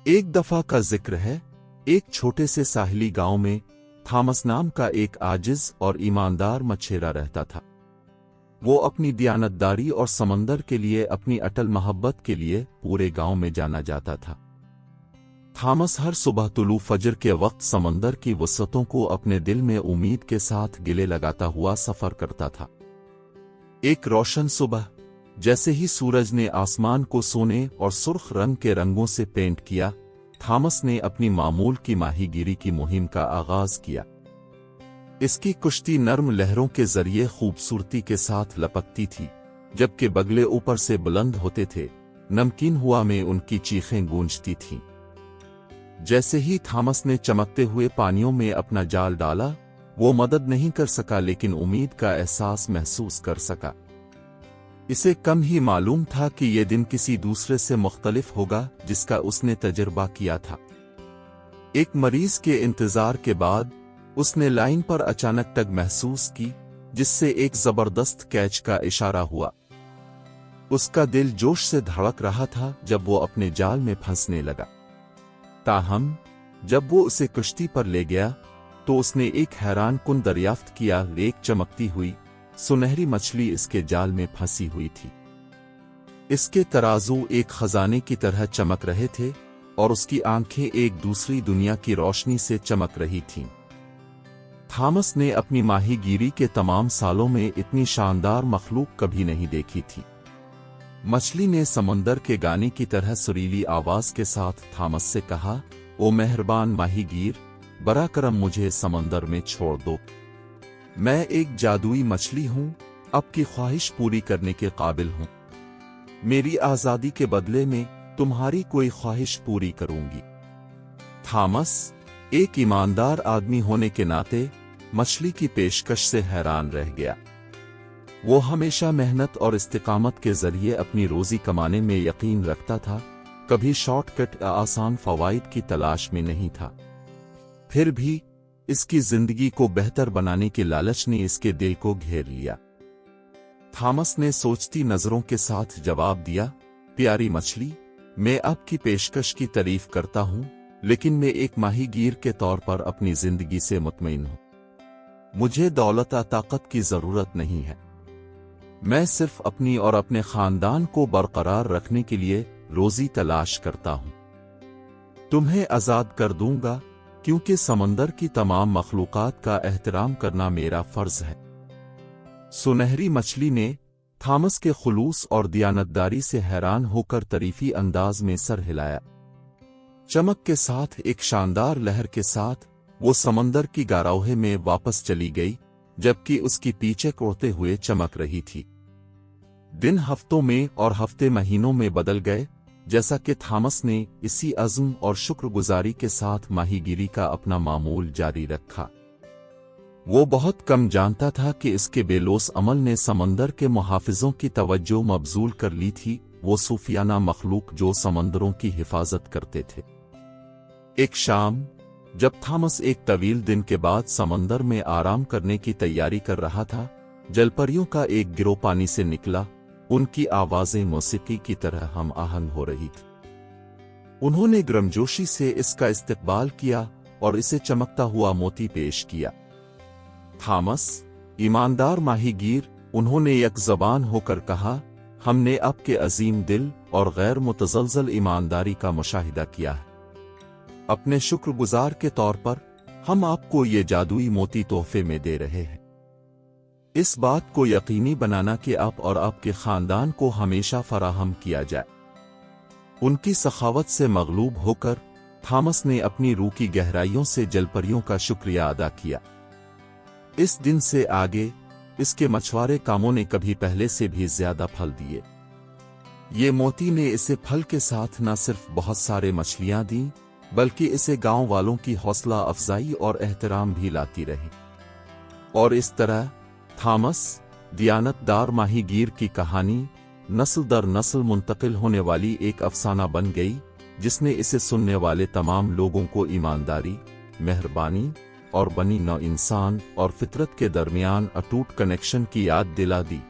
एक दफा का जिक्र है, एक छोटे से साहिली गांव में थॉमस नाम का एक आजिज और ईमानदार मछेरा रहता था। वो अपनी दियानतदारी और समंदर के लिए अपनी अटल मोहब्बत के लिए पूरे गांव में जाना जाता था। थॉमस हर सुबह तुलू फजर के वक्त समंदर की वसअतों को अपने दिल में उम्मीद के साथ गिले लगाता हुआ सफर करता था। एक रोशन सुबह जैसे ही सूरज ने आसमान को सोने और सुर्ख रंग के रंगों से पेंट किया, थॉमस ने अपनी मामूल की माहीगीरी की मुहिम का आगाज किया। इसकी कुश्ती नर्म लहरों के जरिए खूबसूरती के साथ लपकती थी, जबकि बगले ऊपर से बुलंद होते थे। नमकीन हुआ में उनकी चीखें गूंजती थीं। जैसे ही थॉमस ने चमकते हुए पानियों में अपना जाल डाला, वो मदद नहीं कर सका लेकिन उम्मीद का एहसास महसूस कर सका। इसे कम ही मालूम था कि यह दिन किसी दूसरे से मुख्तलिफ होगा जिसका उसने तजुर्बा किया था। एक मरीज के इंतजार के बाद उसने लाइन पर अचानक टग महसूस की, जिससे एक जबरदस्त कैच का इशारा हुआ। उसका दिल जोश से धड़क रहा था जब वो अपने जाल में फंसने लगा। ताहम जब वो उसे कश्ती पर ले गया तो उसने एक हैरान कुन दरियाफ्त किया। एक चमकती हुई सुनहरी मछली इसके जाल में फंसी हुई थी। इसके तराजू एक खजाने की तरह चमक रहे थे और उसकी आंखें एक दूसरी दुनिया की रोशनी से चमक रही थीं। थॉमस ने अपनी माहीगीरी के तमाम सालों में इतनी शानदार मखलूक कभी नहीं देखी थी। मछली ने समंदर के गाने की तरह सुरीली आवाज के साथ थॉमस से कहा, ओ मेहरबान माहीगीर, बरा करम मुझे समंदर में छोड़ दो। मैं एक जादुई मछली हूं, आपकी ख्वाहिश पूरी करने के काबिल हूं। मेरी आजादी के बदले में तुम्हारी कोई ख्वाहिश पूरी करूंगी। थॉमस एक ईमानदार आदमी होने के नाते मछली की पेशकश से हैरान रह गया। वो हमेशा मेहनत और इस्तिकामत के जरिए अपनी रोजी कमाने में यकीन रखता था, कभी शॉर्टकट या आसान फवाइद की तलाश में नहीं था। फिर भी इसकी जिंदगी को बेहतर बनाने के लालच ने इसके दिल को घेर लिया। थॉमस ने सोचती नजरों के साथ जवाब दिया, प्यारी मछली, मैं आपकी पेशकश की तारीफ करता हूं, लेकिन मैं एक माहीगीर के तौर पर अपनी जिंदगी से मुतमईन हूं। मुझे दौलत या ताकत की जरूरत नहीं है। मैं सिर्फ अपनी और अपने खानदान को बरकरार रखने के लिए रोजी तलाश करता हूं। तुम्हें आजाद कर दूंगा, क्योंकि समंदर की तमाम मखलूकात का एहतराम करना मेरा फर्ज है। सुनहरी मछली ने थॉमस के खुलूस और दियानतदारी से हैरान होकर तरीफी अंदाज में सर हिलाया। चमक के साथ एक शानदार लहर के साथ वो समंदर की गाराहे में वापस चली गई, जबकि उसकी पीछे उड़ते हुए चमक रही थी। दिन हफ्तों में और हफ्ते महीनों में बदल गए, जैसा कि थॉमस ने इसी अज़्म और शुक्रगुजारी के साथ माहीगीरी का अपना मामूल जारी रखा। वो बहुत कम जानता था कि इसके बेलोस अमल ने समंदर के मुहाफिजों की तवज्जो मबजूल कर ली थी, वो सूफियाना मखलूक जो समंदरों की हिफाजत करते थे। एक शाम जब थॉमस एक तवील दिन के बाद समंदर में आराम करने की तैयारी कर रहा था, जलपरियों का एक गिरोह पानी से निकला। उनकी आवाजें मौसीकी की तरह हम आहंग हो रही थी। उन्होंने गर्मजोशी से इसका इस्तकबाल किया और इसे चमकता हुआ मोती पेश किया। थॉमस, ईमानदार माहीगीर, उन्होंने एक ज़बान होकर कहा, हमने आपके अजीम दिल और गैर मुतज़लज़ल ईमानदारी का मुशाहिदा किया है। अपने शुक्रगुजार के तौर पर हम आपको ये जादुई मोती तोहफे में दे रहे हैं। इस बात को यकीनी बनाना कि आप और आपके खानदान को हमेशा फराहम किया जाए। उनकी सखावत से मगलूब होकर थॉमस ने अपनी रूह की गहराइयों से जलपरियों का शुक्रिया अदा किया। इस दिन से आगे इसके मछुआरे कामों ने कभी पहले से भी ज्यादा फल दिए। ये मोती ने इसे फल के साथ न सिर्फ बहुत सारे मछलियां दी, बल्कि इसे गांव वालों की हौसला अफजाई और एहतराम भी लाती रही। और इस तरह थॉमस, दियानतदार माहीगीर की कहानी नस्ल दर नस्ल मुंतकिल होने वाली एक अफसाना बन गई, जिसने इसे सुनने वाले तमाम लोगों को ईमानदारी, मेहरबानी और बनी नौ इंसान और फितरत के दरमियान अटूट कनेक्शन की याद दिला दी।